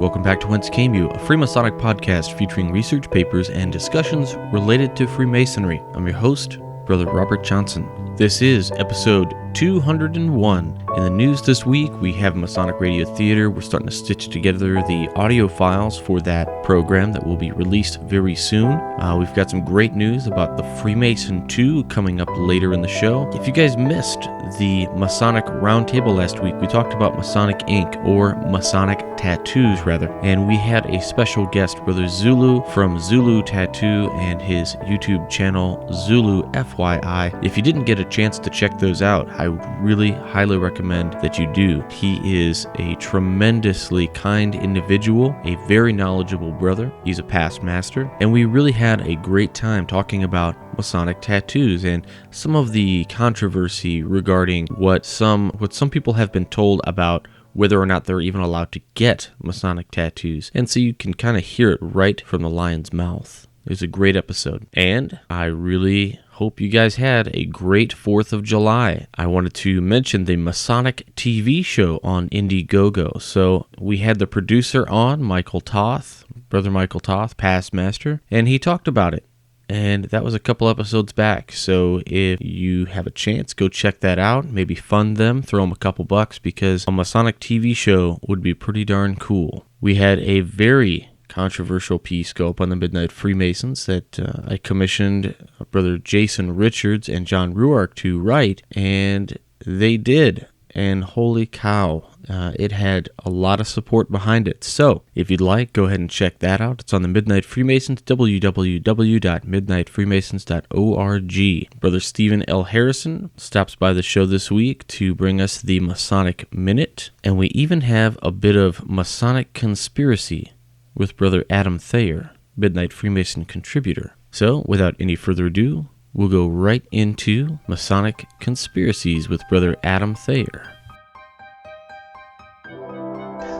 Welcome back to Whence Came You, a Freemasonic podcast featuring research papers and discussions related to Freemasonry. I'm your host, Brother Robert Johnson. This is episode 201. In the news this week, we have Masonic Radio Theater. We're starting to stitch together the audio files for that program that will be released very soon. We've got some great news about the Freemason 2 coming up later in the show. If you guys missed the Masonic Roundtable last week, we talked about Masonic ink, or Masonic tattoos rather, and we had a special guest, Brother Zulu from Zulu Tattoo and his YouTube channel, Zulu FYI. If you didn't get a chance to check those out, I would really highly recommend that you do. He is a tremendously kind individual, a very knowledgeable brother. He's a past master, and we really had a great time talking about Masonic tattoos and some of the controversy regarding what some people have been told about whether or not they're even allowed to get Masonic tattoos. And so you can kind of hear it right from the lion's mouth. It was a great episode, and I really hope you guys had a great 4th of July. I wanted to mention the Masonic TV show on Indiegogo. So we had the producer on, Michael Toth, Brother Michael Toth, past master, and he talked about it. And that was a couple episodes back. So if you have a chance, go check that out. Maybe fund them, throw them a couple bucks, because a Masonic TV show would be pretty darn cool. We had a very controversial piece go up on the Midnight Freemasons that I commissioned Brother Jason Richards and John Ruark to write, and they did. And holy cow, it had a lot of support behind it. So if you'd like, go ahead and check that out. It's on the Midnight Freemasons, www.midnightfreemasons.org. Brother Stephen L. Harrison stops by the show this week to bring us the Masonic Minute, and we even have a bit of Masonic conspiracy with Brother Adam Thayer, Midnight Freemason contributor. So, without any further ado, we'll go right into Masonic conspiracies with Brother Adam Thayer.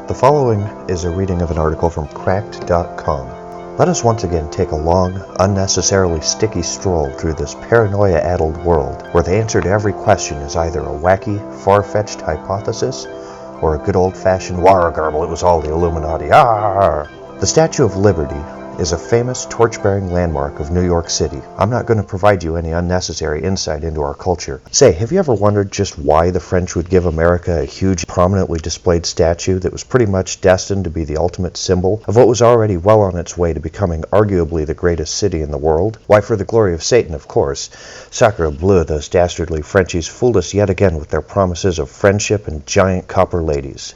The following is a reading of an article from Cracked.com. Let us once again take a long, unnecessarily sticky stroll through this paranoia-addled world, where the answer to every question is either a wacky, far-fetched hypothesis, or a good old-fashioned wargarble, it was all the Illuminati. Arr! The Statue of Liberty is a famous torch-bearing landmark of New York City. I'm not going to provide you any unnecessary insight into our culture. Say, have you ever wondered just why the French would give America a huge, prominently displayed statue that was pretty much destined to be the ultimate symbol of what was already well on its way to becoming arguably the greatest city in the world? Why, for the glory of Satan, of course. Sacre bleu, those dastardly Frenchies fooled us yet again with their promises of friendship and giant copper ladies.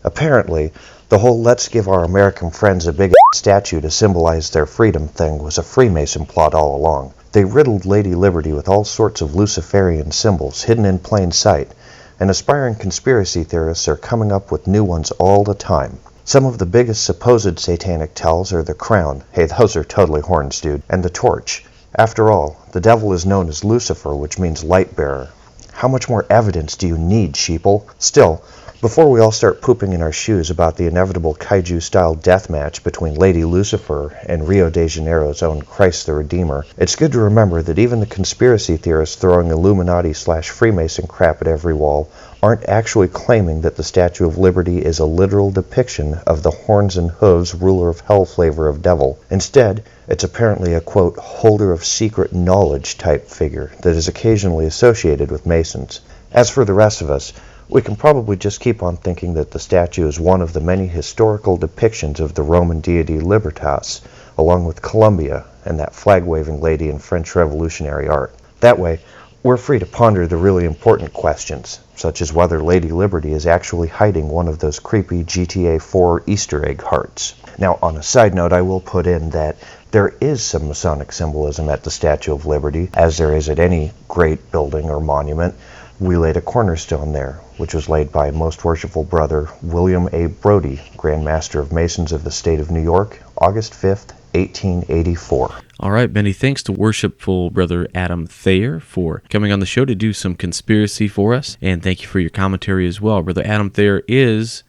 Apparently, the whole let's give our American friends a big statue to symbolize their freedom thing was a Freemason plot all along. They riddled Lady Liberty with all sorts of Luciferian symbols hidden in plain sight, and aspiring conspiracy theorists are coming up with new ones all the time. Some of the biggest supposed satanic tells are the crown, hey, those are totally horns, dude, and the torch. After all, the devil is known as Lucifer, which means light bearer. How much more evidence do you need, sheeple? Still, before we all start pooping in our shoes about the inevitable kaiju-style death match between Lady Lucifer and Rio de Janeiro's own Christ the Redeemer, it's good to remember that even the conspiracy theorists throwing Illuminati/Freemason crap at every wall aren't actually claiming that the Statue of Liberty is a literal depiction of the horns and hooves ruler of hell flavor of devil. Instead, it's apparently a, quote, holder of secret knowledge type figure that is occasionally associated with Masons. As for the rest of us, we can probably just keep on thinking that the statue is one of the many historical depictions of the Roman deity Libertas, along with Columbia and that flag-waving lady in French Revolutionary art. That way, we're free to ponder the really important questions, such as whether Lady Liberty is actually hiding one of those creepy GTA 4 Easter egg hearts. Now, on a side note, I will put in that there is some Masonic symbolism at the Statue of Liberty, as there is at any great building or monument. We laid a cornerstone there, which was laid by Most Worshipful Brother William A. Brody, Grand Master of Masons of the State of New York, August 5th, 1884. All right, many thanks to Worshipful Brother Adam Thayer for coming on the show to do some conspiracy for us, and thank you for your commentary as well. Brother Adam Thayer is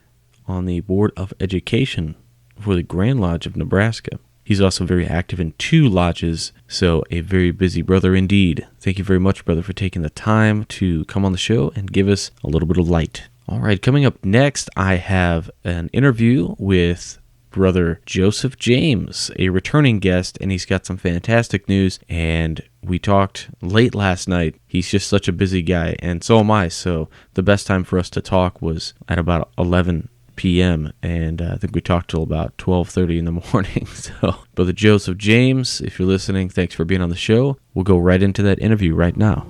on the Board of Education for the Grand Lodge of Nebraska. He's also very active in 2 lodges, so a very busy brother indeed. Thank you very much, brother, for taking the time to come on the show and give us a little bit of light All right, coming up next, I have an interview with Brother Joseph James, a returning guest, and he's got some fantastic news, and we talked late last night. He's just such a busy guy, and so am I, so the best time for us to talk was at about 11 p.m., and I think we talked till about 12:30 in the morning. So, Brother Joseph James, if you're listening, thanks for being on the show. We'll go right into that interview right now.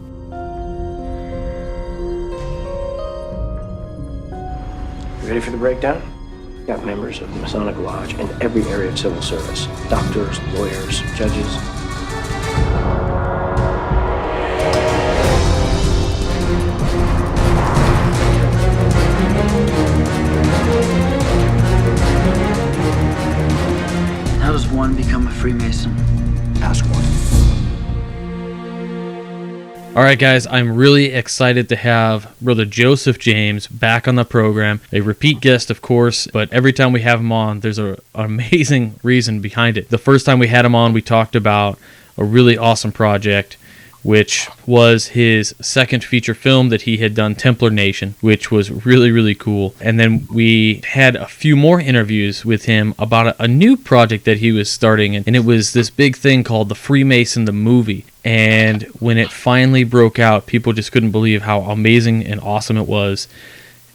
Ready for the breakdown? Got members of the Masonic Lodge in every area of civil service. Doctors, lawyers, judges. How does one become a Freemason? Ask one. All right, guys, I'm really excited to have Brother Joseph James back on the program. A repeat guest, of course, but every time we have him on, there's an amazing reason behind it. The first time we had him on, we talked about a really awesome project, which was his second feature film that he had done, Templar Nation, which was really, really cool. And then we had a few more interviews with him about a new project that he was starting, and it was this big thing called the Freemason, the movie. And when it finally broke out, people just couldn't believe how amazing and awesome it was,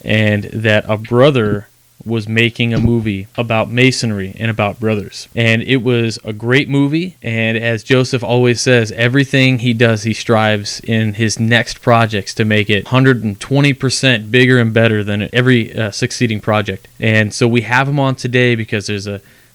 and that a brother was making a movie about Masonry and about brothers. And it was a great movie, and as Joseph always says, everything he does, he strives in his next projects to make it 120% bigger and better than every succeeding project. And so we have him on today because there's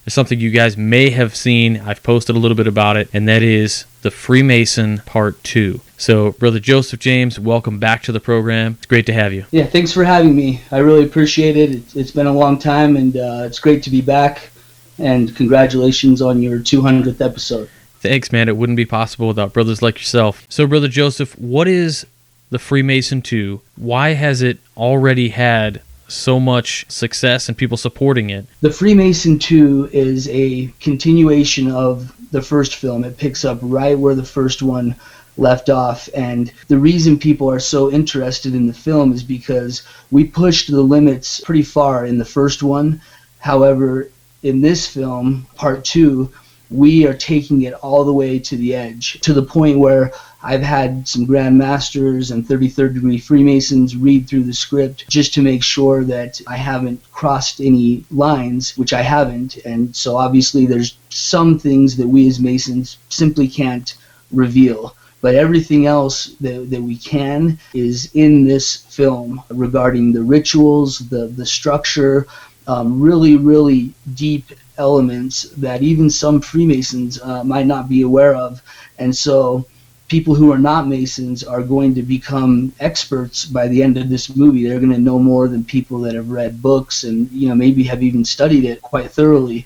something you guys may have seen. I've posted a little bit about it, and that is the Freemason Part 2. So, Brother Joseph James, welcome back to the program. It's great to have you. Yeah, thanks for having me. I really appreciate it. It's been a long time, and it's great to be back. And congratulations on your 200th episode. Thanks, man. It wouldn't be possible without brothers like yourself. So, Brother Joseph, what is the Freemason 2? Why has it already had so much success and people supporting it? The Freemason 2 is a continuation of the first film. It picks up right where the first one left off, and the reason people are so interested in the film is because we pushed the limits pretty far in the first one. However, in this film, Part 2, we are taking it all the way to the edge, to the point where I've had some Grand Masters and 33rd degree Freemasons read through the script just to make sure that I haven't crossed any lines, which I haven't. And so obviously there's some things that we as Masons simply can't reveal. But everything else that we can is in this film regarding the rituals, the structure, really, really deep elements that even some Freemasons might not be aware of. And so people who are not Masons are going to become experts by the end of this movie. They're going to know more than people that have read books and maybe have even studied it quite thoroughly.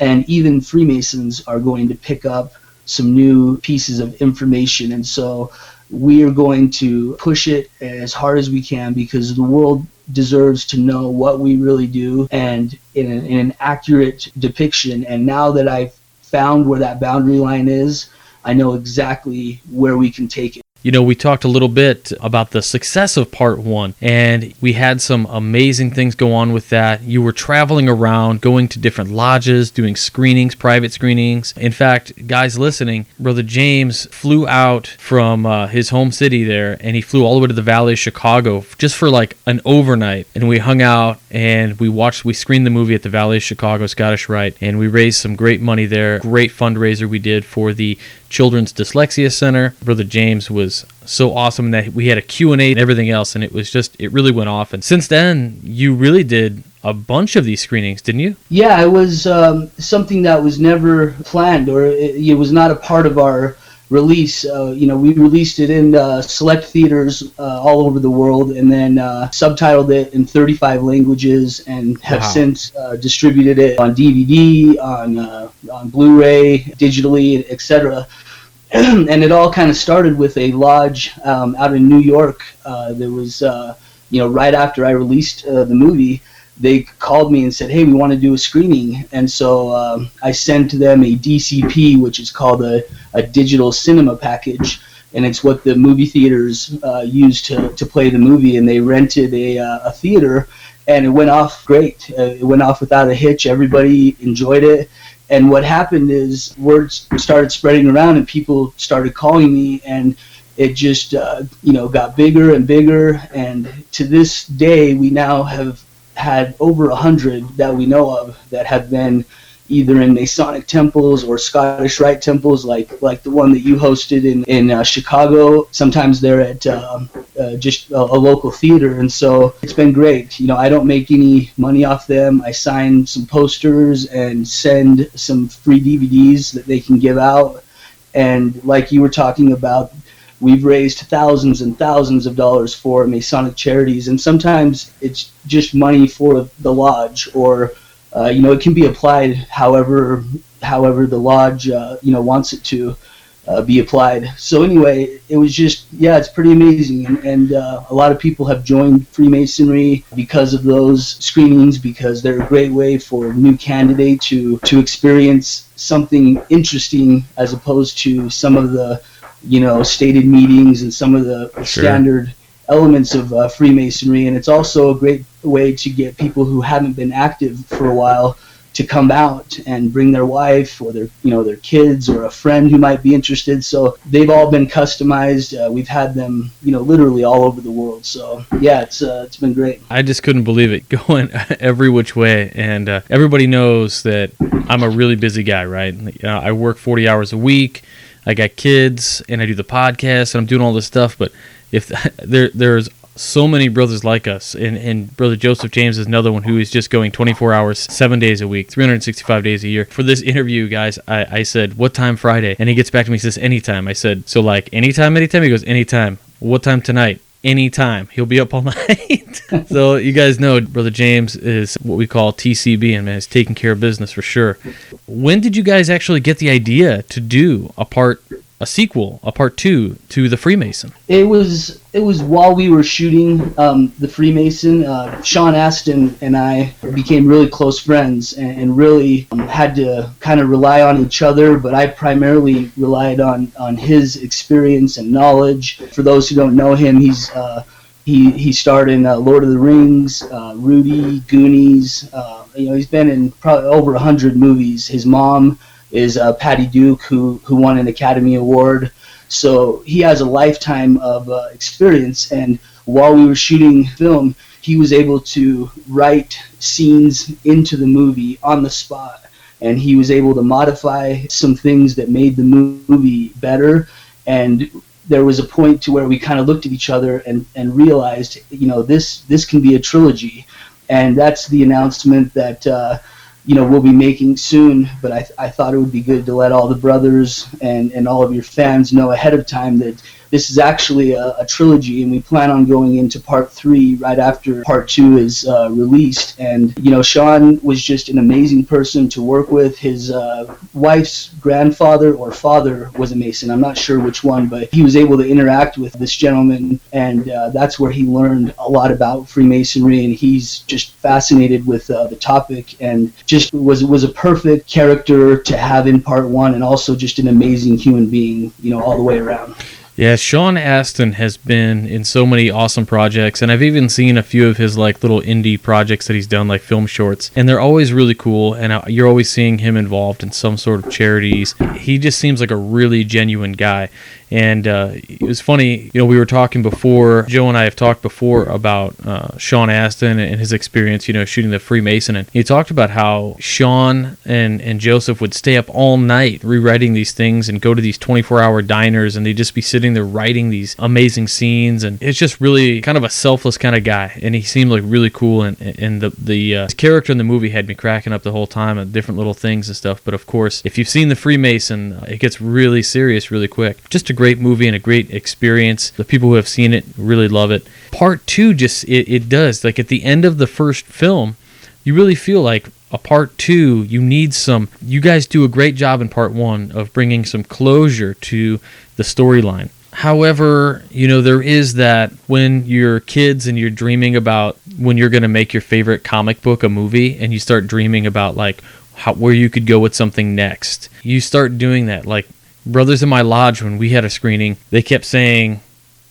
And even Freemasons are going to pick up some new pieces of information. And so we are going to push it as hard as we can because the world deserves to know what we really do and in an accurate depiction. And now that I've found where that boundary line is, I know exactly where we can take it. We talked a little bit about the success of Part 1, and we had some amazing things go on with that. You were traveling around, going to different lodges, doing screenings, private screenings. In fact, guys listening, Brother James flew out from his home city there, and he flew all the way to the Valley of Chicago just for like an overnight. And we hung out, and we screened the movie at the Valley of Chicago Scottish Rite, and we raised some great money there. Great fundraiser we did for the Children's Dyslexia Center. Brother James was so awesome that we had a Q&A and everything else, and it really went off. And since then, you really did a bunch of these screenings, didn't you? Yeah, it was something that was never planned, or it was not a part of our release. We released it in select theaters all over the world, and then subtitled it in 35 languages, and have since distributed it on DVD, on Blu-ray, digitally, etc. And it all kind of started with a lodge out in New York. There was, right after I released the movie, they called me and said, hey, we want to do a screening. And so I sent them a DCP, which is called a digital cinema package. and it's what the movie theaters used to play the movie. And they rented a theater, and it went off great. It went off without a hitch. Everybody enjoyed it. And what happened is word started spreading around, and people started calling me, and it just got bigger and bigger. And to this day, we now have had over 100 that we know of that have been either in Masonic temples or Scottish Rite temples, like the one that you hosted in Chicago. Sometimes they're at just a local theater, and so it's been great. I don't make any money off them. I sign some posters and send some free DVDs that they can give out. And like you were talking about, we've raised thousands and thousands of dollars for Masonic charities, and sometimes it's just money for the lodge, or it can be applied however the lodge wants it to be applied. So anyway, it was just, it's pretty amazing, and a lot of people have joined Freemasonry because of those screenings, because they're a great way for a new candidate to experience something interesting as opposed to some of the stated meetings and some of the standard elements of Freemasonry. And it's also a great way to get people who haven't been active for a while to come out and bring their wife or their kids or a friend who might be interested. So they've all been customized. We've had them literally all over the world. So it's been great. I just couldn't believe it, going every which way. And everybody knows that I'm a really busy guy, right? I work 40 hours a week. I got kids, and I do the podcast, and I'm doing all this stuff. But if there's so many brothers like us, and Brother Joseph James is another one who is just going 24 hours, 7 days a week, 365 days a year. For this interview, guys, I said, what time Friday? And he gets back to me, he says, anytime. I said, so like anytime? He goes, anytime. What time tonight? Anytime. He'll be up all night. So you guys know Brother James is what we call TCB, and man, he's taking care of business for sure. When did you guys actually get the idea to do a part 2 to the Freemason? It was while we were shooting the Freemason. Sean Astin and I became really close friends, and really had to kind of rely on each other, but I primarily relied on his experience and knowledge. For those who don't know him, he starred in Lord of the Rings, Rudy, Goonies. He's been in probably over 100 movies. His mom is Patty Duke, who won an Academy Award. So he has a lifetime of experience, and while we were shooting film, he was able to write scenes into the movie on the spot, and he was able to modify some things that made the movie better. And there was a point to where we kind of looked at each other and realized, this can be a trilogy. And that's the announcement that we'll be making soon. But I thought it would be good to let all the brothers and all of your fans know ahead of time that this is actually a trilogy, and we plan on going into part 3 right after part 2 is released. And Sean was just an amazing person to work with. His wife's grandfather or father was a Mason. I'm not sure which one, but he was able to interact with this gentleman, and that's where he learned a lot about Freemasonry, and he's just fascinated with the topic, and just was a perfect character to have in part 1, and also just an amazing human being, all the way around. Yeah, Sean Astin has been in so many awesome projects, and I've even seen a few of his like little indie projects that he's done, like film shorts, and they're always really cool, and you're always seeing him involved in some sort of charities. He just seems like a really genuine guy. And it was funny, we were talking before, Joe and I have talked before about Sean Astin and his experience, shooting the Freemason. And he talked about how Sean and Joseph would stay up all night rewriting these things and go to these 24-hour diners, and they'd just be sitting there writing these amazing scenes. And it's just really kind of a selfless kind of guy. And he seemed like really cool. And the character in the movie had me cracking up the whole time at different little things and stuff. But of course, if you've seen the Freemason, it gets really serious really quick. Just a great movie and a great experience. The people who have seen it really love it. Part 2 just it does, like at the end of the first film, you really feel like a part 2, you guys do a great job in part 1 of bringing some closure to the storyline. However, there is that when you're kids and you're dreaming about when you're going to make your favorite comic book a movie, and you start dreaming about like where you could go with something next. You start doing that, like brothers in my lodge, when we had a screening, they kept saying,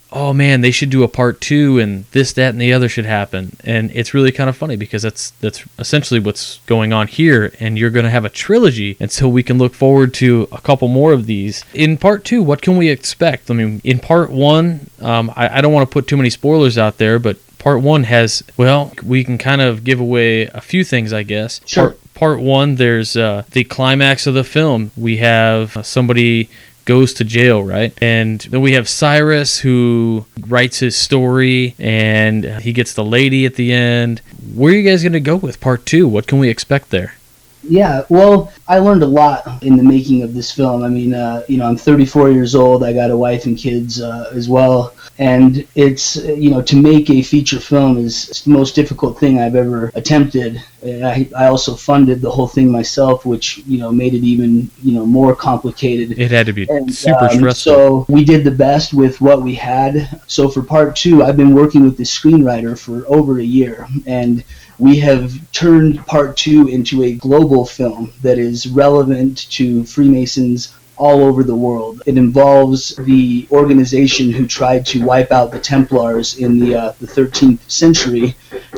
oh man, they should do a part 2 and this, that, and the other should happen. And it's really kind of funny because that's essentially what's going on here, and you're going to have a trilogy, and so we can look forward to a couple more of these. In part 2, what can we expect? I mean, in part 1, I don't want to put too many spoilers out there, but part 1 has, well, we can kind of give away a few things, I guess. Sure. Part 1, there's the climax of the film. We have somebody goes to jail, right? And then we have Cyrus, who writes his story, and he gets the lady at the end. Where are you guys going to go with part 2? What can we expect there? Yeah, well, I learned a lot in the making of this film. I mean, I'm 34 years old. I got a wife and kids as well. And it's, to make a feature film is the most difficult thing I've ever attempted. I also funded the whole thing myself, which, made it even, more complicated. It had to be super stressful. So we did the best with what we had. So for part 2, I've been working with the screenwriter for over a year. And we have turned part 2 into a global film that is relevant to Freemasons all over the world. It involves the organization who tried to wipe out the Templars in the 13th century,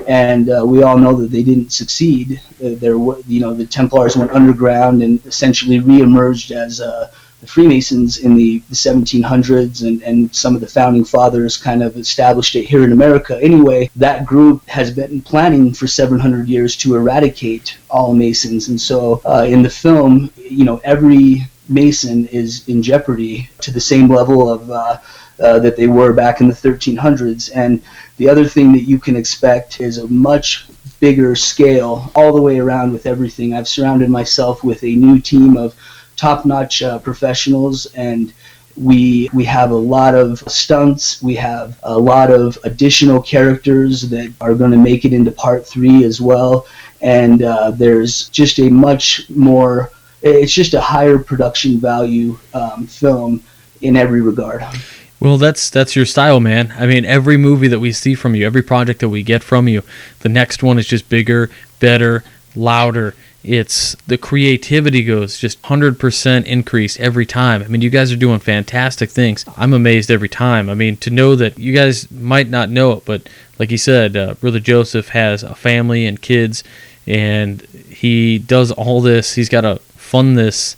and we all know that they didn't succeed. The Templars went underground and essentially re-emerged as the Freemasons in the 1700s, and some of the founding fathers kind of established it here in America. Anyway, that group has been planning for 700 years to eradicate all Masons, and so in the film, every Mason is in jeopardy to the same level of that they were back in the 1300s. And the other thing that you can expect is a much bigger scale all the way around with everything. I've surrounded myself with a new team of top-notch professionals, and we have a lot of stunts. We have a lot of additional characters that are going to make it into part 3 as well. And there's just a much more, it's just a higher production value film in every regard. Well, that's your style, man. I mean, every movie that we see from you, every project that we get from you, the next one is just bigger, better, louder. It's the creativity goes just 100% increase every time. I mean, you guys are doing fantastic things. I'm amazed every time. I mean, to know that you guys might not know it, but like you said, Brother Joseph has a family and kids, and he does all this. He's got to fund this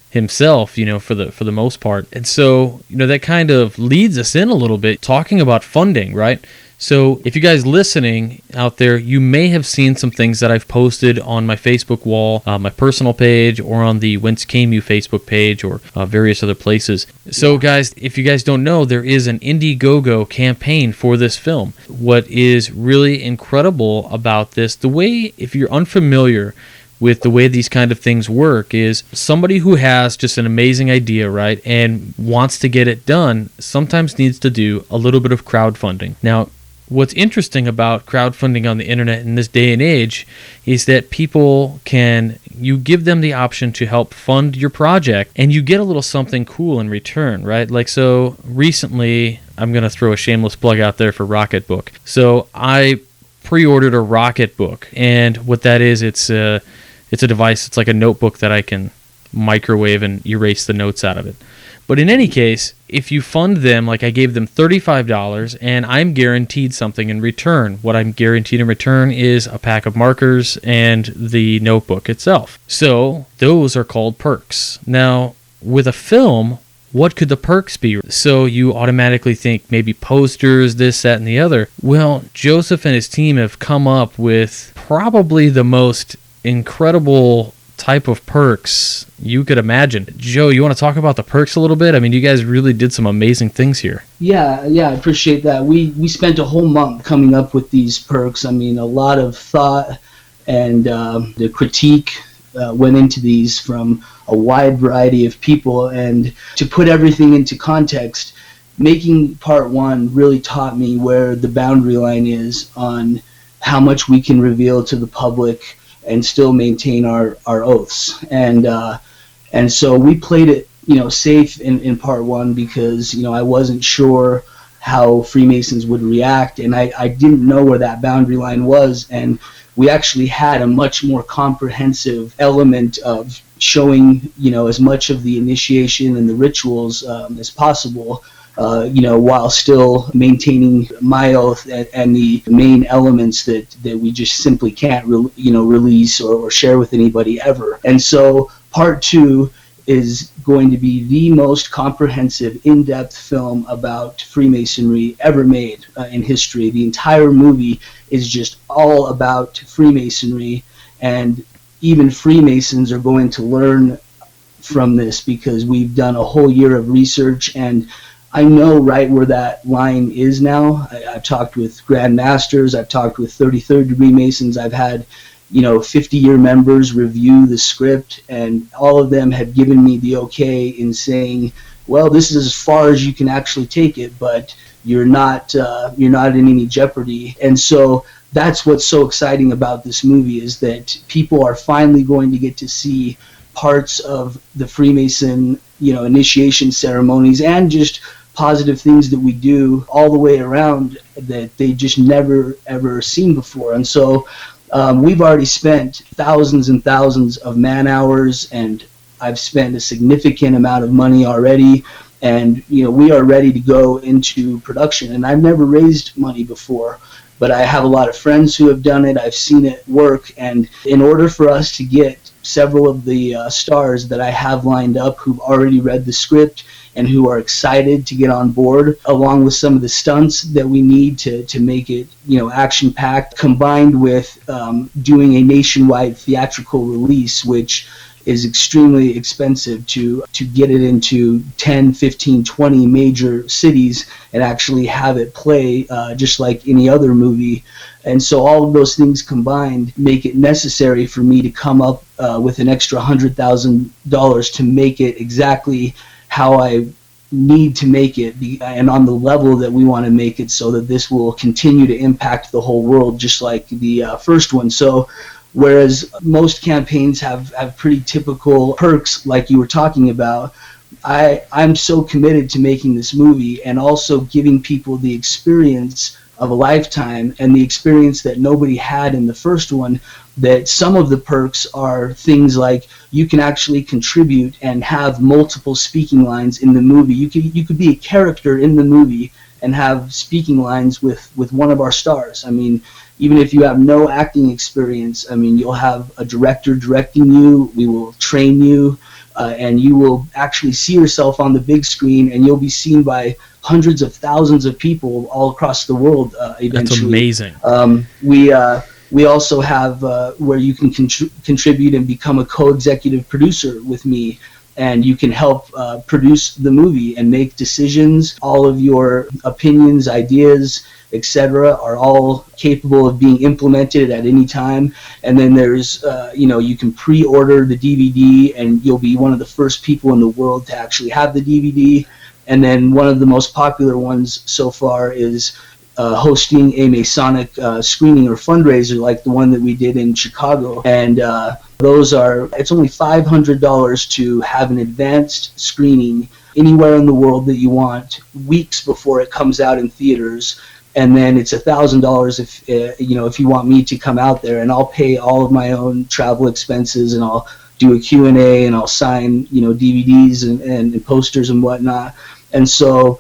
himself, for the most part. And so, that kind of leads us in a little bit, talking about funding, right? So if you guys listening out there, you may have seen some things that I've posted on my Facebook wall, my personal page, or on the Whence Came You Facebook page, or various other places. So guys, if you guys don't know, there is an Indiegogo campaign for this film. What is really incredible about this, if you're unfamiliar with the way these kind of things work, is somebody who has just an amazing idea, right, and wants to get it done, sometimes needs to do a little bit of crowdfunding. Now, what's interesting about crowdfunding on the internet in this day and age is that you give them the option to help fund your project, and you get a little something cool in return, right? Like, so recently, I'm going to throw a shameless plug out there for Rocketbook. So I pre-ordered a Rocketbook, and what that is, it's a device. It's like a notebook that I can microwave and erase the notes out of it. But in any case, if you fund them, like I gave them $35, and I'm guaranteed something in return. What I'm guaranteed in return is a pack of markers and the notebook itself. So those are called perks. Now, with a film, what could the perks be? So you automatically think maybe posters, this, that, and the other. Well, Joseph and his team have come up with probably the most incredible type of perks you could imagine. Joe, you want to talk about the perks a little bit? I mean, you guys really did some amazing things here. Yeah, I appreciate that. We spent a whole month coming up with these perks. I mean, a lot of thought and the critique went into these from a wide variety of people. And to put everything into context, making part 1 really taught me where the boundary line is on how much we can reveal to the public and still maintain our oaths. And so we played it, safe in part 1 because, I wasn't sure how Freemasons would react, and I didn't know where that boundary line was. And we actually had a much more comprehensive element of showing, as much of the initiation and the rituals as possible, while still maintaining my oath and the main elements that we just simply can't, release or share with anybody ever. And so part 2 is going to be the most comprehensive, in-depth film about Freemasonry ever made in history. The entire movie is just all about Freemasonry, and even Freemasons are going to learn from this because we've done a whole year of research, and I know right where that line is now. I've talked with Grand Masters, I've talked with 33rd degree Masons, I've had 50-year members review the script, and all of them have given me the okay in saying, well, this is as far as you can actually take it, but you're not in any jeopardy. And so that's what's so exciting about this movie, is that people are finally going to get to see parts of the Freemason, initiation ceremonies and just positive things that we do all the way around that they just never ever seen before. And so we've already spent thousands and thousands of man hours, and I've spent a significant amount of money already, and we are ready to go into production. And I've never raised money before, but I have a lot of friends who have done it. I've seen it work, and in order for us to get several of the stars that I have lined up who've already read the script and who are excited to get on board, along with some of the stunts that we need to make it, action-packed, combined with doing a nationwide theatrical release, which is extremely expensive to get it into 10, 15, 20 major cities and actually have it play just like any other movie. And so all of those things combined make it necessary for me to come up with an extra $100,000 to make it exactly how I need to make it, and on the level that we want to make it, so that this will continue to impact the whole world just like the first one. So whereas most campaigns have pretty typical perks like you were talking about, I'm so committed to making this movie and also giving people the experience of a lifetime and the experience that nobody had in the first one, that some of the perks are things like you can actually contribute and have multiple speaking lines in the movie. You could be a character in the movie and have speaking lines with one of our stars. I mean, even if you have no acting experience, I mean, you'll have a director directing you, we will train you, and you will actually see yourself on the big screen, and you'll be seen by hundreds of thousands of people all across the world eventually. That's amazing. We also have where you can contribute and become a co-executive producer with me, and you can help produce the movie and make decisions. All of your opinions, ideas, etc. are all capable of being implemented at any time. And then there's, you can pre-order the DVD, and you'll be one of the first people in the world to actually have the DVD. And then one of the most popular ones so far is hosting a Masonic screening or fundraiser like the one that we did in Chicago. And it's only $500 to have an advanced screening anywhere in the world that you want, weeks before it comes out in theaters. And then it's $1,000 if you want me to come out there, and I'll pay all of my own travel expenses, and I'll do a Q&A, and I'll sign DVDs and posters and whatnot. And so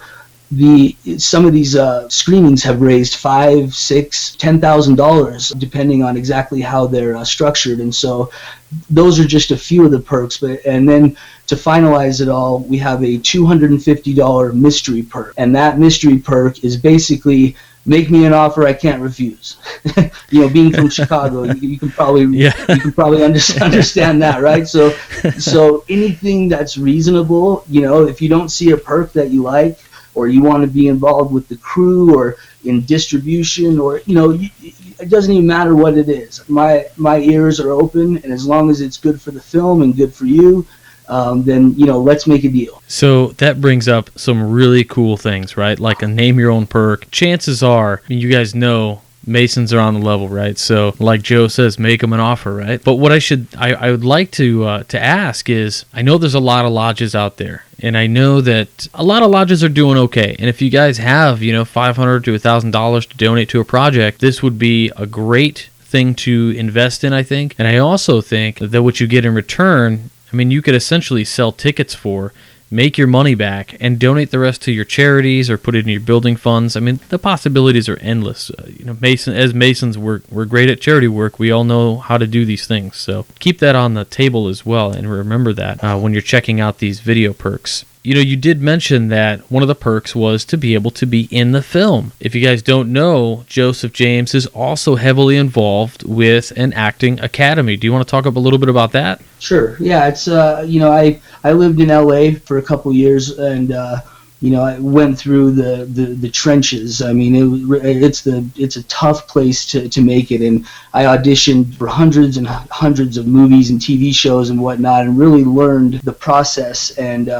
some of these screenings have raised $5,000, $6,000, $10,000 depending on exactly how they're structured. And so those are just a few of the perks. And then to finalize it all, we have a $250 mystery perk, and that mystery perk is basically make me an offer I can't refuse. Being from Chicago, you can probably understand that, right? So anything that's reasonable, if you don't see a perk that you like, or you want to be involved with the crew or in distribution, or it doesn't even matter what it is. My ears are open, and as long as it's good for the film and good for you, then let's make a deal. So that brings up some really cool things, right? Like a name your own perk. Chances are, you guys know, Masons are on the level, right? So like Joe says, make them an offer, right? But what I would like to ask is, I know there's a lot of lodges out there, and I know that a lot of lodges are doing okay. And if you guys have, $500 to $1,000 to donate to a project, this would be a great thing to invest in, I think. And I also think that what you get in return I mean, you could essentially sell tickets for, make your money back, and donate the rest to your charities or put it in your building funds. I mean, the possibilities are endless. As Masons, we're great at charity work. We all know how to do these things. So keep that on the table as well, and remember that when you're checking out these video perks. You did mention that one of the perks was to be able to be in the film. If you guys don't know, Joseph James is also heavily involved with an acting academy. Do you want to talk a little bit about that? Sure. Yeah, it's I lived in LA for a couple years, and I went through the trenches. I mean, it's a tough place to make it, and I auditioned for hundreds and hundreds of movies and TV shows and whatnot, and really learned the process. And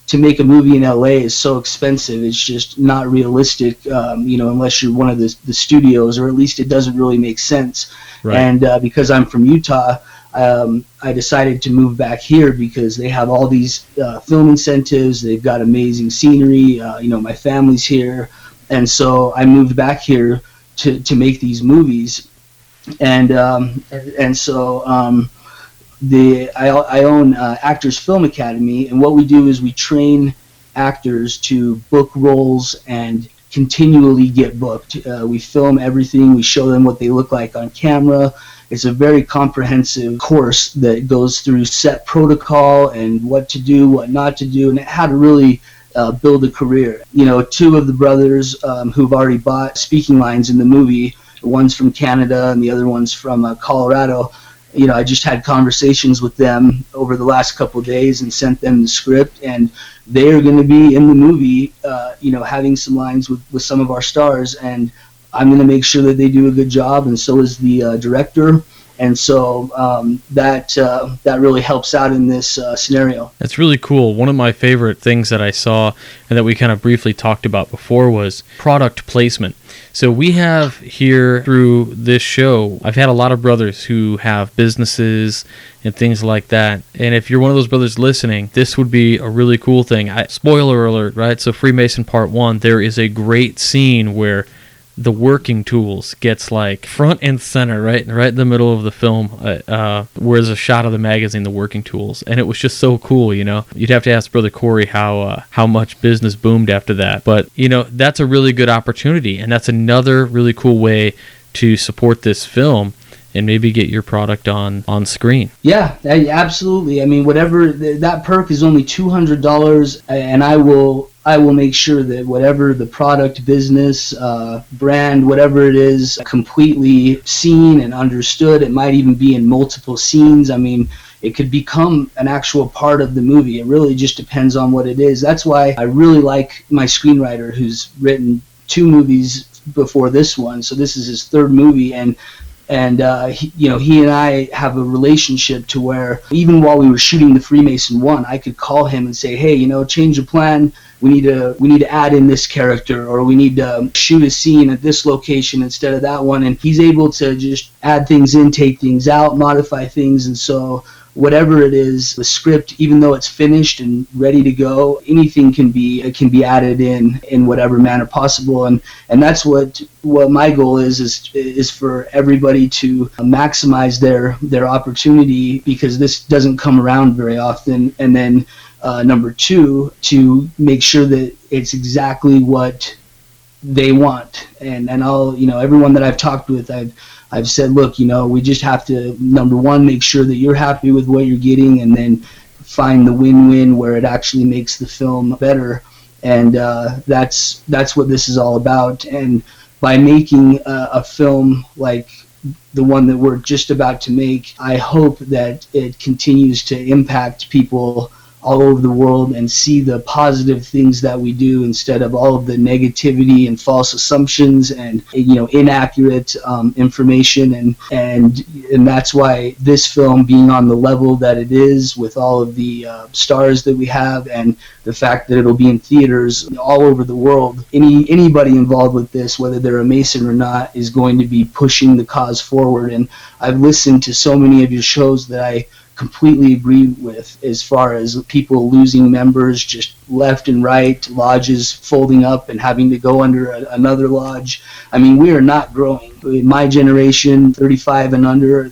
to make a movie in LA is so expensive. It's just not realistic, unless you're one of the studios, or at least it doesn't really make sense. Right. And because I'm from Utah, I decided to move back here because they have all these film incentives. They've got amazing scenery. My family's here, and so I moved back here to make these movies. I own Actors Film Academy, and what we do is we train actors to book roles and continually get booked. We film everything. We show them what they look like on camera. It's a very comprehensive course that goes through set protocol and what to do, what not to do, and how to really build a career. Two of the brothers who've already bought speaking lines in the movie, one's from Canada and the other one's from Colorado. I just had conversations with them over the last couple of days and sent them the script, and they are going to be in the movie, having some lines with some of our stars, and I'm going to make sure that they do a good job, and so is the director. And so that really helps out in this scenario. That's really cool. One of my favorite things that I saw and that we kind of briefly talked about before was product placement. So we have here through this show, I've had a lot of brothers who have businesses and things like that. And if you're one of those brothers listening, this would be a really cool thing. Spoiler alert, right? So Freemason Part 1, there is a great scene where the working tools gets like front and center, right in the middle of the film, where there's a shot of the magazine, the working tools, and it was just so cool. You'd have to ask Brother Corey how much business boomed after that, but that's a really good opportunity, and that's another really cool way to support this film and maybe get your product on screen. Yeah, absolutely. I mean, whatever that perk is only $200, and I will make sure that whatever the product, business, brand, whatever it is, completely seen and understood. It might even be in multiple scenes. I mean, it could become an actual part of the movie. It really just depends on what it is. That's why I really like my screenwriter, who's written 2 movies before this one. So this is his 3rd movie, and he and I have a relationship to where even while we were shooting the Freemason 1, I could call him and say, hey, change the plan. We need to add in this character, or we need to shoot a scene at this location instead of that one. And he's able to just add things in, take things out, modify things. And so whatever it is, the script, even though it's finished and ready to go, anything can be added in whatever manner possible. And that's what my goal is for everybody to maximize their opportunity, because this doesn't come around very often. And then number 2, to make sure that it's exactly what they want. And I'll, everyone that I've talked with, I've said, look, we just have to, number 1, make sure that you're happy with what you're getting, and then find the win-win where it actually makes the film better. And that's what this is all about. And by making a film like the one that we're just about to make, I hope that it continues to impact people all over the world and see the positive things that we do instead of all of the negativity and false assumptions and inaccurate information, and that's why this film, being on the level that it is with all of the stars that we have, and the fact that it'll be in theaters all over the world, anybody involved with this, whether they're a Mason or not, is going to be pushing the cause forward. And I've listened to so many of your shows that I completely agree with, as far as people losing members just left and right, lodges folding up and having to go under another lodge. I mean, we are not growing. In my generation, 35 and under,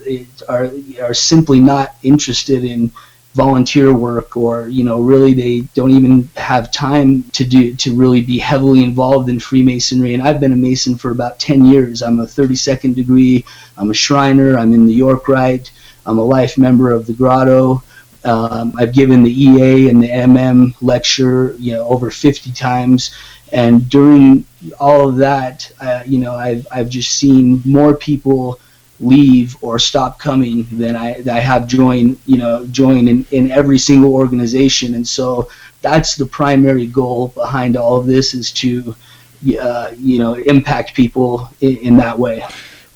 are simply not interested in volunteer work, or really they don't even have time to really be heavily involved in Freemasonry. And I've been a Mason for about 10 years. I'm a 32nd degree, I'm a Shriner, I'm in the York Rite, I'm a life member of the Grotto. I've given the EA and the MM lecture over 50 times, and during all of that I've just seen more people leave or stop coming than I have join in every single organization. And so that's the primary goal behind all of this, is to impact people in that way.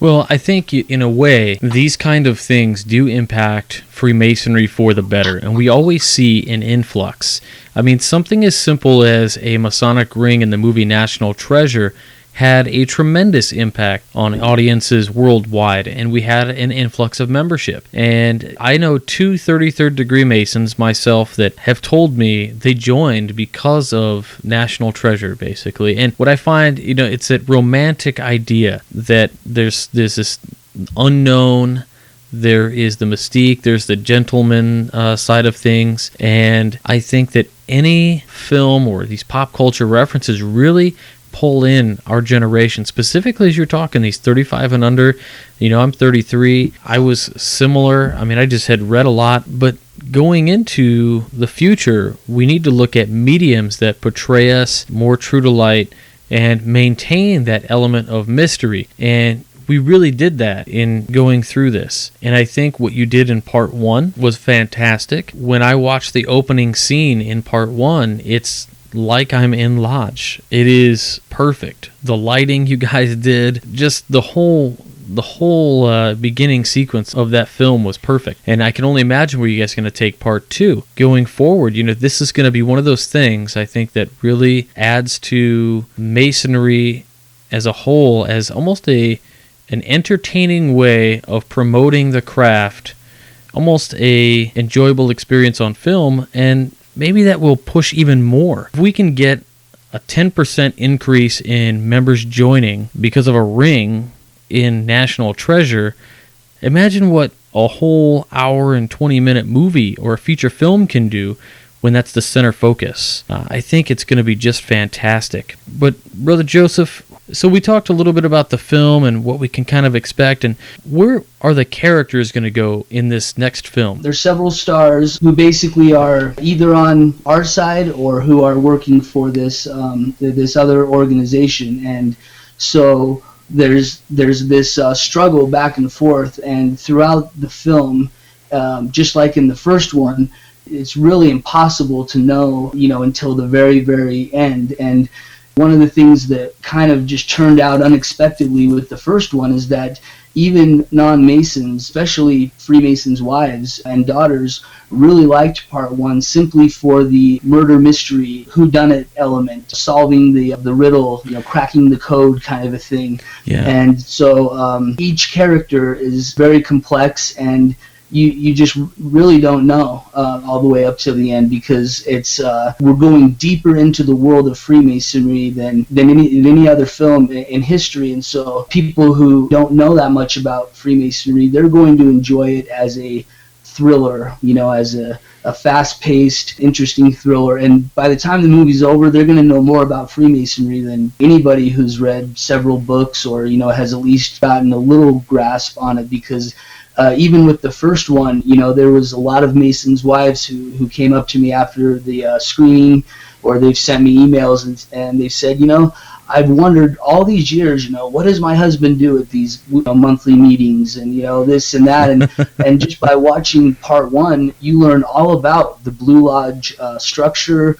Well, I think in a way, these kind of things do impact Freemasonry for the better, and we always see an influx. I mean, something as simple as a Masonic ring in the movie National Treasure had a tremendous impact on audiences worldwide, and we had an influx of membership. And I know two 33rd degree Masons myself that have told me they joined because of National Treasure, basically. And what I find, it's that romantic idea that there's this unknown, there is the mystique, there's the gentleman side of things, and I think that any film or these pop culture references really pull in our generation, specifically as you're talking these 35 and under. I'm 33. I was similar. I mean, I just had read a lot, but going into the future, we need to look at mediums that portray us more true to light and maintain that element of mystery. And we really did that in going through this. And I think what you did in part one was fantastic. When I watched the opening scene in part one, it's like I'm in Lodge. It is perfect. The lighting you guys did, just the whole beginning sequence of that film was perfect. And I can only imagine where you guys are going to take part two. Going forward, this is going to be one of those things I think that really adds to Masonry as a whole, as almost an entertaining way of promoting the craft, almost a enjoyable experience on film, and maybe that will push even more. If we can get a 10% increase in members joining because of a ring in National Treasure, imagine what a whole hour and 20-minute movie or a feature film can do when that's the center focus. I think it's going to be just fantastic. But Brother Joseph, so we talked a little bit about the film and what we can kind of expect, and where are the characters going to go in this next film? There's several stars who basically are either on our side or who are working for this this other organization, and so there's this struggle back and forth, and throughout the film, just like in the first one, it's really impossible to know, until the very, very end. And one of the things that kind of just turned out unexpectedly with the first one is that even non-Masons, especially Freemasons' wives and daughters, really liked part one simply for the murder mystery, whodunit element, solving the riddle, cracking the code kind of a thing. Yeah. And so each character is very complex, and you just really don't know all the way up to the end, because it's we're going deeper into the world of Freemasonry than any other film in history. And so people who don't know that much about Freemasonry, they're going to enjoy it as a thriller, as a fast-paced, interesting thriller. And by the time the movie's over, they're going to know more about Freemasonry than anybody who's read several books or has at least gotten a little grasp on it, because even with the first one, there was a lot of Masons' wives who came up to me after the screening, or they've sent me emails and they've said, I've wondered all these years, what does my husband do at these monthly meetings, and this and that, and just by watching part one, you learn all about the Blue Lodge structure.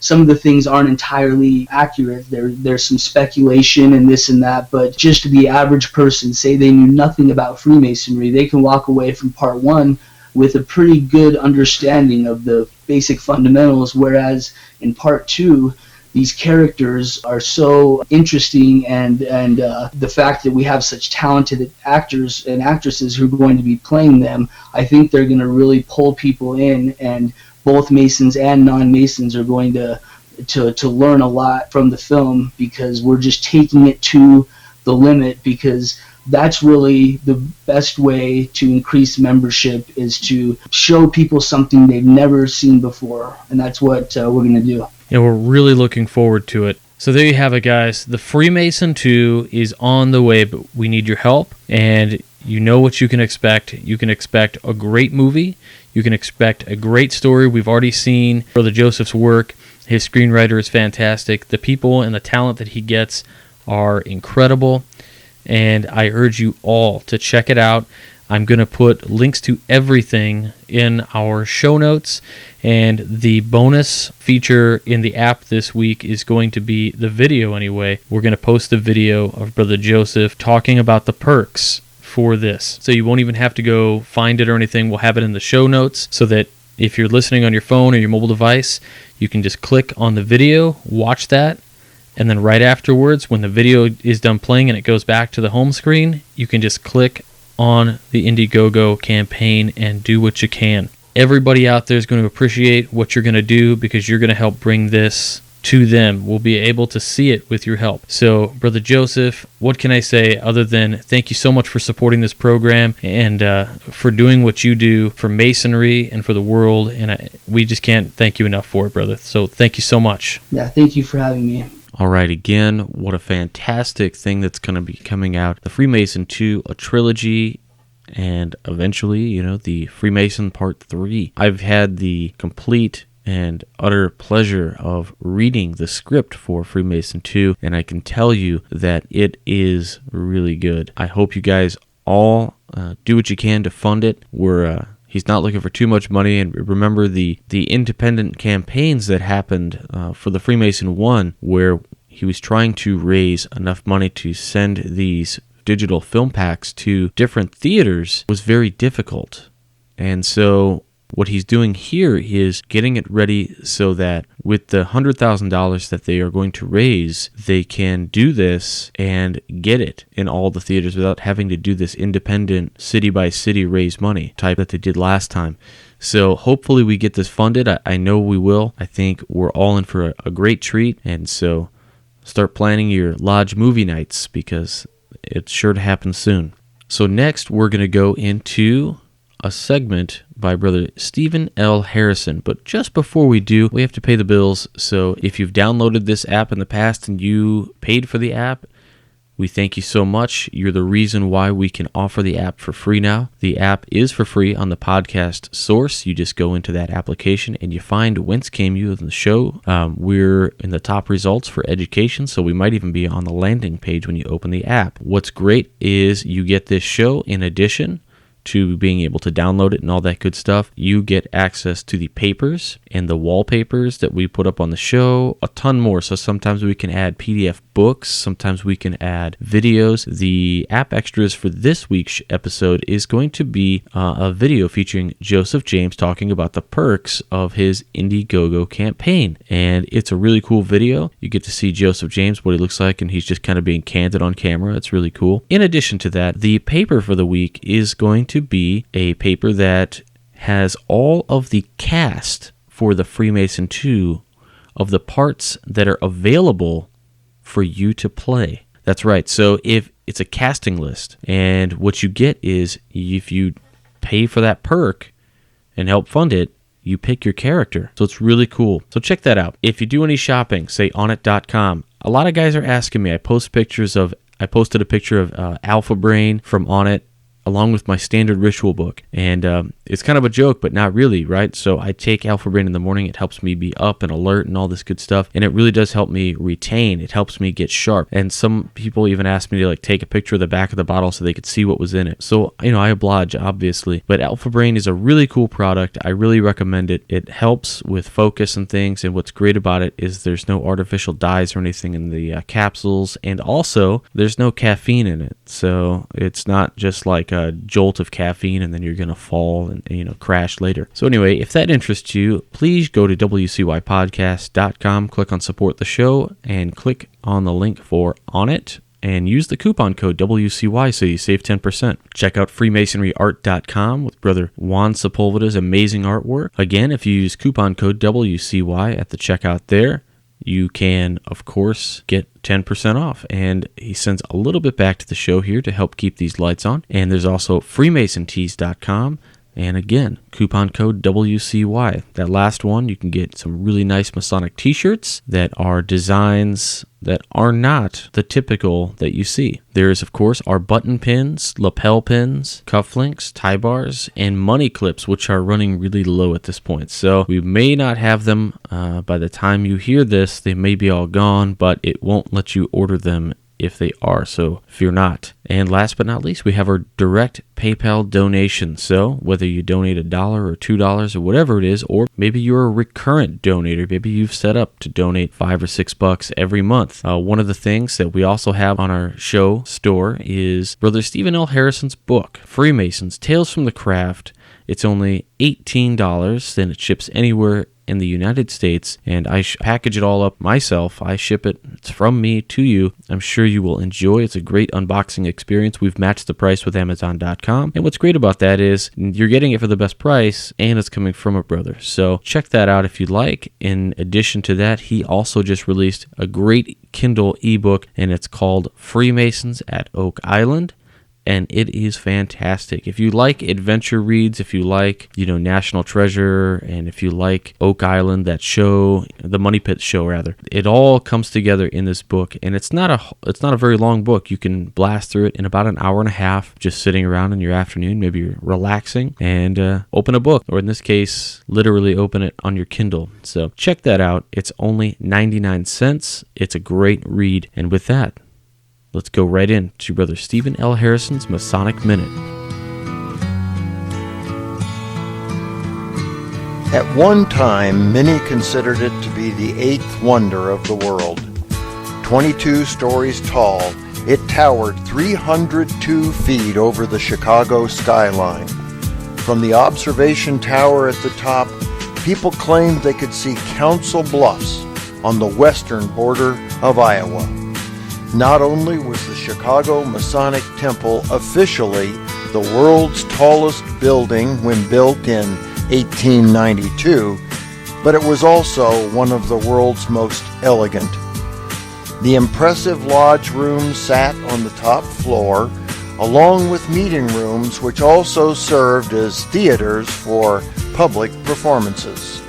Some of the things aren't entirely accurate. There's some speculation and this and that, but just the average person, say they knew nothing about Freemasonry, they can walk away from part one with a pretty good understanding of the basic fundamentals, whereas in part two, these characters are so interesting, and the fact that we have such talented actors and actresses who are going to be playing them, I think they're going to really pull people in, and both Masons and non-Masons are going to learn a lot from the film, because we're just taking it to the limit, because that's really the best way to increase membership, is to show people something they've never seen before. And that's what we're going to do. And we're really looking forward to it. So there you have it, guys. The Freemason 2 is on the way, but we need your help. And you know what you can expect. You can expect a great movie. You can expect a great story. We've already seen Brother Joseph's work. His screenwriter is fantastic. The people and the talent that he gets are incredible. And I urge you all to check it out. I'm going to put links to everything in our show notes. And the bonus feature in the app this week is going to be the video anyway. We're going to post the video of Brother Joseph talking about the perks for this. So you won't even have to go find it or anything. We'll have it in the show notes so that if you're listening on your phone or your mobile device, you can just click on the video, watch that, and then right afterwards, when the video is done playing and it goes back to the home screen, you can just click on the Indiegogo campaign and do what you can. Everybody out there is going to appreciate what you're going to do because you're going to help bring this to them. We'll be able to see it with your help. So, Brother Joseph, what can I say other than thank you so much for supporting this program and for doing what you do for Masonry and for the world. And we just can't thank you enough for it, brother. So thank you so much. Yeah, thank you for having me. All right, again, what a fantastic thing that's going to be coming out. The Freemason 2, a trilogy, and eventually, the Freemason Part 3. I've had the complete and utter pleasure of reading the script for Freemason 2, and I can tell you that it is really good. I hope you guys all do what you can to fund it. He's not looking for too much money, and remember the independent campaigns that happened for the Freemason 1, where he was trying to raise enough money to send these digital film packs to different theaters was very difficult. And so what he's doing here is getting it ready so that with the $100,000 that they are going to raise, they can do this and get it in all the theaters without having to do this independent city-by-city raise money type that they did last time. So hopefully we get this funded. I know we will. I think we're all in for a great treat. And so start planning your lodge movie nights because it's sure to happen soon. So next we're going to go into a segment by Brother Stephen L. Harrison. But just before we do, we have to pay the bills. So if you've downloaded this app in the past and you paid for the app, we thank you so much. You're the reason why we can offer the app for free now. The app is for free on the podcast source. You just go into that application and you find Whence Came You in the show. We're in the top results for education, so we might even be on the landing page when you open the app. What's great is you get this show in addition to being able to download it and all that good stuff. You get access to the papers and the wallpapers that we put up on the show, a ton more. So sometimes we can add PDF books, sometimes we can add videos. The app extras for this week's episode is going to be a video featuring Joseph James talking about the perks of his Indiegogo campaign. And it's a really cool video. You get to see Joseph James, what he looks like, and he's just kind of being candid on camera. It's really cool. In addition to that, the paper for the week is going to be a paper that has all of the cast for the Freemason 2 of the parts that are available for you to play. That's right. So if it's a casting list, and what you get is if you pay for that perk and help fund it, you pick your character. So it's really cool. So check that out. If you do any shopping, say onit.com. A lot of guys are asking me. I posted a picture of Alpha Brain from Onit along with my standard ritual book. And it's kind of a joke, but not really, right? So I take Alpha Brain in the morning. It helps me be up and alert and all this good stuff. And it really does help me retain. It helps me get sharp. And some people even asked me to take a picture of the back of the bottle so they could see what was in it. So, I oblige, obviously. But Alpha Brain is a really cool product. I really recommend it. It helps with focus and things. And what's great about it is there's no artificial dyes or anything in the capsules. And also, there's no caffeine in it. So it's not just like a jolt of caffeine and then you're going to fall and crash later. So anyway, if that interests you, please go to wcypodcast.com, click on support the show, and click on the link for Onit and use the coupon code WCY so you save 10%. Check out freemasonryart.com with Brother Juan Sepulveda's amazing artwork. Again, if you use coupon code WCY at the checkout there, you can, of course, get 10% off. And he sends a little bit back to the show here to help keep these lights on. And there's also freemasontees.com. And again, coupon code WCY. That last one, you can get some really nice Masonic t-shirts that are designs that are not the typical that you see. There is, of course, our button pins, lapel pins, cufflinks, tie bars, and money clips, which are running really low at this point. So we may not have them by the time you hear this. They may be all gone, but it won't let you order them if they are, so fear not. And last but not least, we have our direct PayPal donation. So whether you donate $1 or $2 or whatever it is, or maybe you're a recurrent donator, maybe you've set up to donate $5 or $6 every month. One of the things that we also have on our show store is Brother Stephen L. Harrison's book, Freemasons, Tales from the Craft. It's only $18, then it ships anywhere in the United States, and I package it all up myself. I ship it. It's from me to you. I'm sure you will enjoy. It's a great unboxing experience. We've matched the price with Amazon.com, and what's great about that is you're getting it for the best price, and it's coming from a brother. So check that out if you'd like. In addition to that, he also just released a great Kindle ebook, and it's called Freemasons at Oak Island. And it is fantastic. If you like adventure reads, if you like, National Treasure, and if you like Oak Island, that show, the Money Pit show rather, it all comes together in this book. And it's not a very long book. You can blast through it in about an hour and a half, just sitting around in your afternoon, maybe you're relaxing, and open a book, or in this case, literally open it on your Kindle. So check that out. It's only 99 cents. It's a great read. And with that, let's go right into Brother Stephen L. Harrison's Masonic Minute. At one time, many considered it to be the eighth wonder of the world. 22 stories tall, it towered 302 feet over the Chicago skyline. From the observation tower at the top, people claimed they could see Council Bluffs on the western border of Iowa. Not only was the Chicago Masonic Temple officially the world's tallest building when built in 1892, but it was also one of the world's most elegant. The impressive lodge rooms sat on the top floor, along with meeting rooms which also served as theaters for public performances.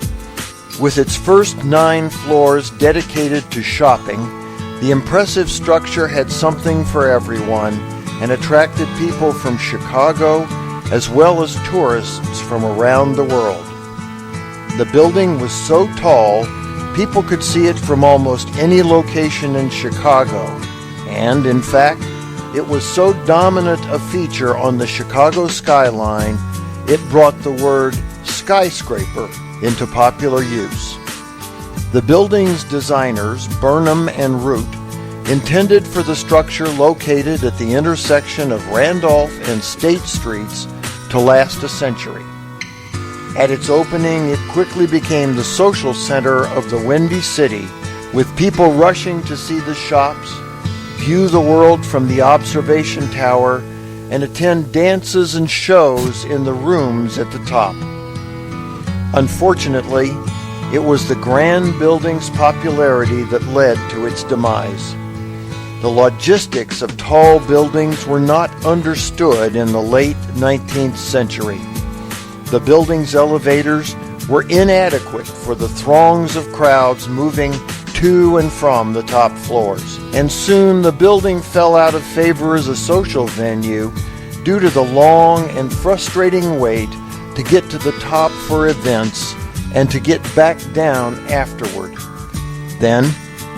With its first 9 floors dedicated to shopping, the impressive structure had something for everyone and attracted people from Chicago as well as tourists from around the world. The building was so tall, people could see it from almost any location in Chicago, and in fact, it was so dominant a feature on the Chicago skyline, it brought the word skyscraper into popular use. The building's designers, Burnham and Root, intended for the structure located at the intersection of Randolph and State Streets to last a century. At its opening, it quickly became the social center of the Windy City, with people rushing to see the shops, view the world from the observation tower, and attend dances and shows in the rooms at the top. Unfortunately, it was the grand building's popularity that led to its demise. The logistics of tall buildings were not understood in the late 19th century. The building's elevators were inadequate for the throngs of crowds moving to and from the top floors, and soon the building fell out of favor as a social venue due to the long and frustrating wait to get to the top for events and to get back down afterward. Then,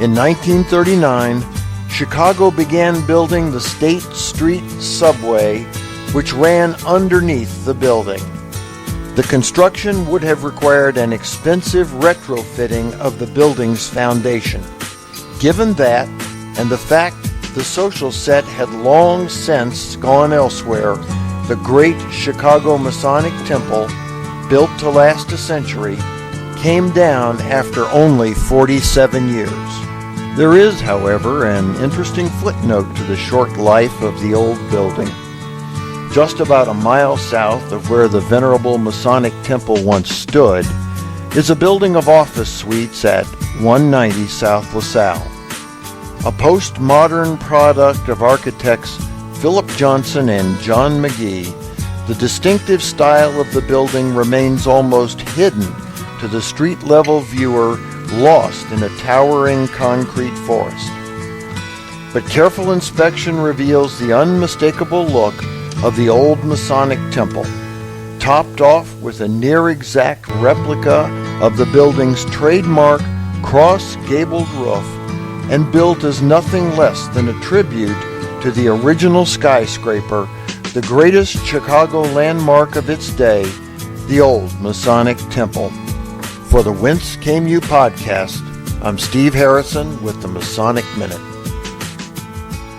in 1939, Chicago began building the State Street subway, which ran underneath the building. The construction would have required an expensive retrofitting of the building's foundation. Given that, and the fact the social set had long since gone elsewhere, the great Chicago Masonic Temple, built to last a century, came down after only 47 years. There is, however, an interesting footnote to the short life of the old building. Just about a mile south of where the venerable Masonic Temple once stood, is a building of office suites at 190 South LaSalle. A postmodern product of architects Philip Johnson and John McGee, the distinctive style of the building remains almost hidden to the street-level viewer lost in a towering concrete forest. But careful inspection reveals the unmistakable look of the old Masonic temple, topped off with a near-exact replica of the building's trademark cross-gabled roof, and built as nothing less than a tribute to the original skyscraper, the greatest Chicago landmark of its day, the old Masonic Temple. For the Whence Came You podcast, I'm Steve Harrison with the Masonic Minute.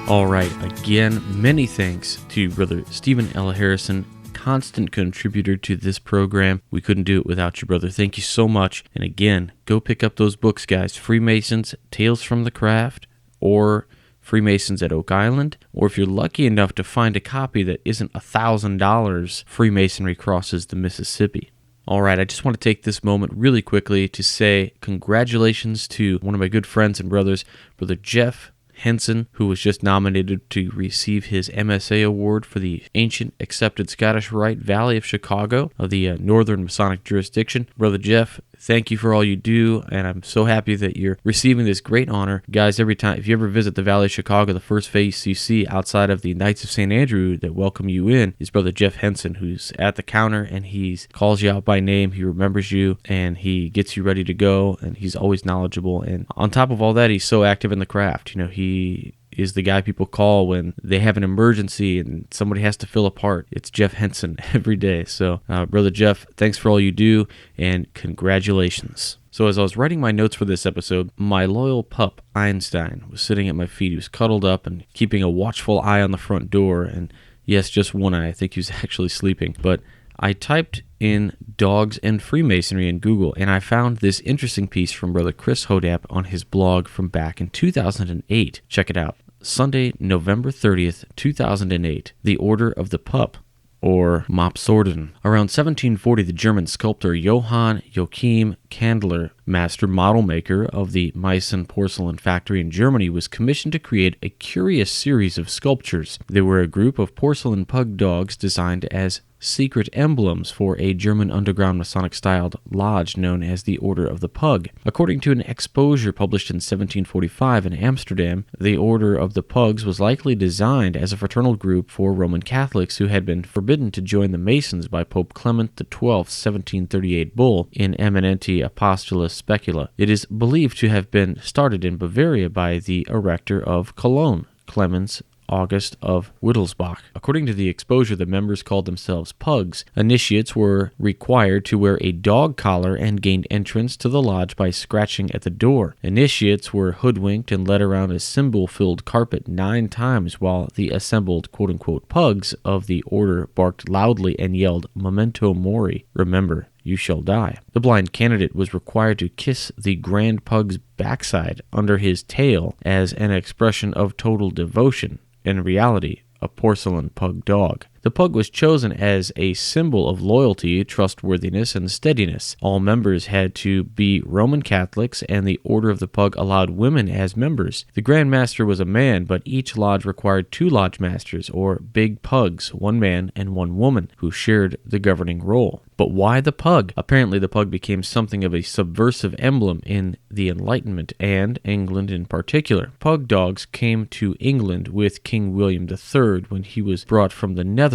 All right, again, many thanks to Brother Stephen L. Harrison, constant contributor to this program. We couldn't do it without you, brother. Thank you so much. And again, go pick up those books, guys. Freemasons, Tales from the Craft, or Freemasons at Oak Island. Or if you're lucky enough to find a copy that isn't $1,000, Freemasonry Crosses the Mississippi. All right, I just want to take this moment really quickly to say congratulations to one of my good friends and brothers, Brother Jeff Henson, who was just nominated to receive his MSA award for the Ancient Accepted Scottish Rite Valley of Chicago of the Northern Masonic Jurisdiction. Brother Jeff, thank you for all you do, and I'm so happy that you're receiving this great honor. Guys, every time, if you ever visit the Valley of Chicago, the first face you see outside of the Knights of St. Andrew that welcome you in is Brother Jeff Henson, who's at the counter, and he calls you out by name, he remembers you, and he gets you ready to go, and he's always knowledgeable. And on top of all that, he's so active in the craft. You know, he is the guy people call when they have an emergency and somebody has to fill a part. It's Jeff Henson every day. So, Brother Jeff, thanks for all you do, and congratulations. So as I was writing my notes for this episode, my loyal pup, Einstein, was sitting at my feet. He was cuddled up and keeping a watchful eye on the front door. And yes, just one eye. I think he was actually sleeping. But I typed in dogs and Freemasonry in Google, and I found this interesting piece from Brother Chris Hodap on his blog from back in 2008. Check it out. Sunday, November 30th, 2008, The Order of the Pup, or Mopsorden. Around 1740, the German sculptor Johann Joachim Kandler, master model maker of the Meissen porcelain factory in Germany, was commissioned to create a curious series of sculptures. They were a group of porcelain pug dogs designed as secret emblems for a German underground Masonic-styled lodge known as the Order of the Pug. According to an exposure published in 1745 in Amsterdam, the Order of the Pugs was likely designed as a fraternal group for Roman Catholics who had been forbidden to join the Masons by Pope Clement XII's 1738 bull in Eminenti Apostolus Specula. It is believed to have been started in Bavaria by the erector of Cologne, Clemens August of Wittelsbach. According to the exposure, the members called themselves pugs. Initiates were required to wear a dog collar and gained entrance to the lodge by scratching at the door. Initiates were hoodwinked and led around a symbol-filled carpet 9 times while the assembled quote-unquote pugs of the order barked loudly and yelled, "Memento mori," remember, you shall die. The blind candidate was required to kiss the grand pug's backside under his tail as an expression of total devotion. In reality, a porcelain pug dog. The pug was chosen as a symbol of loyalty, trustworthiness, and steadiness. All members had to be Roman Catholics, and the Order of the Pug allowed women as members. The Grand Master was a man, but each lodge required 2 lodge masters, or big pugs, 1 man and 1 woman, who shared the governing role. But why the pug? Apparently the pug became something of a subversive emblem in the Enlightenment, and England in particular. Pug dogs came to England with King William III when he was brought from the Netherlands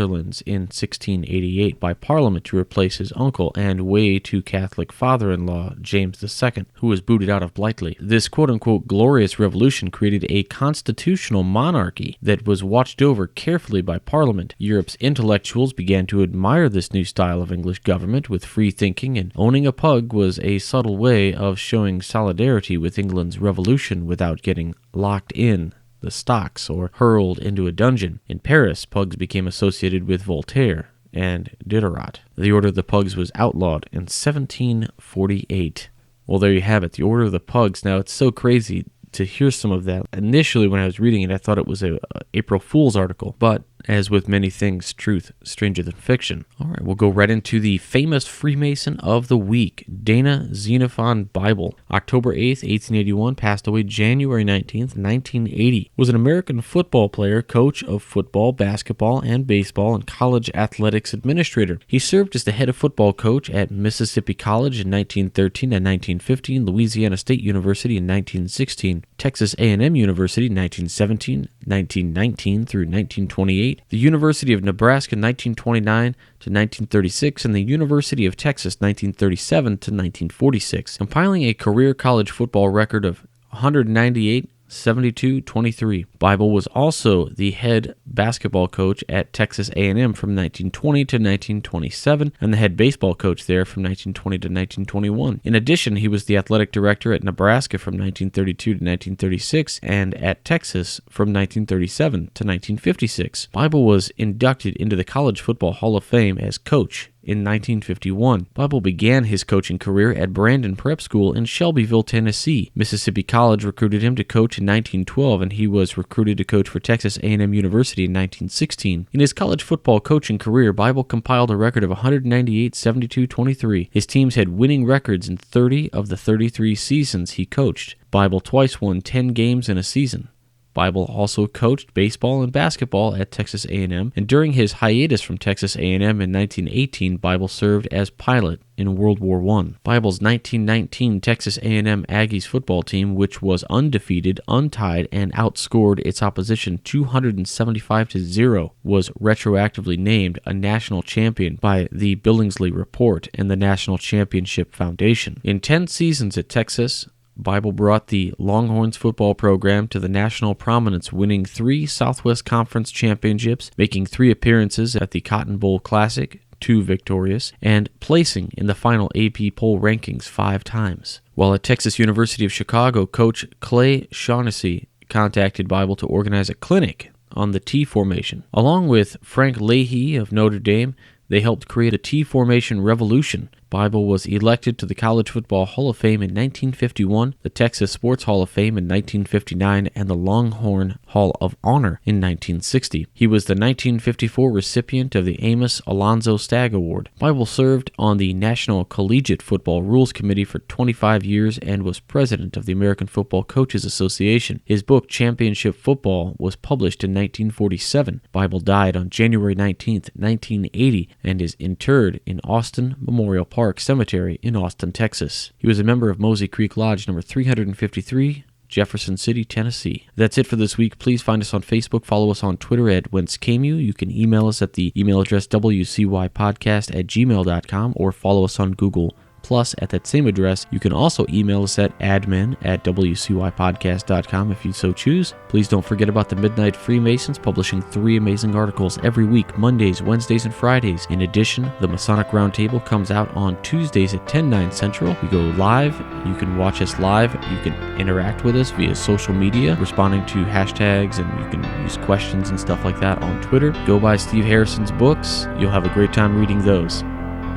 in 1688 by Parliament to replace his uncle and way to Catholic father-in-law James II, who was booted out of Blightly. This quote-unquote glorious revolution created a constitutional monarchy that was watched over carefully by Parliament. Europe's intellectuals began to admire this new style of English government with free thinking, and owning a pug was a subtle way of showing solidarity with England's revolution without getting locked in the stocks or hurled into a dungeon. In Paris, pugs became associated with Voltaire and Diderot. The Order of the Pugs was outlawed in 1748. Well, there you have it, the Order of the Pugs. Now, it's so crazy to hear some of that. Initially, when I was reading it, I thought it was a April Fool's article, but as with many things, truth stranger than fiction. All right, we'll go right into the famous Freemason of the week, Dana Xenophon Bible. October 8th, 1881, passed away January 19th, 1980. Was an American football player, coach of football, basketball, and baseball, and college athletics administrator. He served as the head of football coach at Mississippi College in 1913 and 1915, Louisiana State University in 1916, Texas A&M University in 1917, 1919 through 1928, the University of Nebraska 1929 to 1936, and the University of Texas 1937 to 1946, compiling a career college football record of 198, 72-23. Bible was also the head basketball coach at Texas A&M from 1920 to 1927 and the head baseball coach there from 1920 to 1921. In addition, he was the athletic director at Nebraska from 1932 to 1936 and at Texas from 1937 to 1956. Bible was inducted into the College Football Hall of Fame as coach in 1951. Bible began his coaching career at Brandon Prep School in Shelbyville, Tennessee. Mississippi College recruited him to coach in 1912, and he was recruited to coach for Texas A&M University in 1916. In his college football coaching career, Bible compiled a record of 198, 72-23. His teams had winning records in 30 of the 33 seasons he coached. Bible twice won 10 games in a season. Bible also coached baseball and basketball at Texas A&M, and during his hiatus from Texas A&M in 1918, Bible served as pilot in World War I. Bible's 1919 Texas A&M Aggies football team, which was undefeated, untied, and outscored its opposition 275-0, was retroactively named a national champion by the Billingsley Report and the National Championship Foundation. In 10 seasons at Texas, Bible brought the Longhorns football program to the national prominence, winning 3 Southwest Conference championships, making 3 appearances at the Cotton Bowl Classic, 2 victorious, and placing in the final AP poll rankings 5 times. While at Texas University of Chicago, Coach Clay Shaughnessy contacted Bible to organize a clinic on the T formation. Along with Frank Leahy of Notre Dame, they helped create a T formation revolution. Bible was elected to the College Football Hall of Fame in 1951, the Texas Sports Hall of Fame in 1959, and the Longhorn Hall of Honor in 1960. He was the 1954 recipient of the Amos Alonzo Stagg Award. Bible served on the National Collegiate Football Rules Committee for 25 years and was president of the American Football Coaches Association. His book, Championship Football, was published in 1947. Bible died on January 19, 1980, and is interred in Austin Memorial Park Cemetery in Austin, Texas. He was a member of Mosey Creek Lodge number 353, Jefferson City, Tennessee. That's it for this week. Please find us on Facebook. Follow us on Twitter at Whence. You can email us at the email address wcypodcast@gmail.com or follow us on Google Plus at that same address. You can also email us at admin@wcypodcast.com if you so choose. Please don't forget about the Midnight Freemasons, publishing 3 amazing articles every week, Mondays, Wednesdays, and Fridays. In addition, the Masonic Roundtable comes out on Tuesdays at 10/9 Central. We go live. You can watch us live. You can interact with us via social media, responding to hashtags, and you can use questions and stuff like that on Twitter. Go buy Steve Harrison's books. You'll have a great time reading those.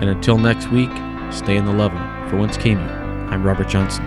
And until next week, stay in the level. For Whence, I'm Robert Johnson.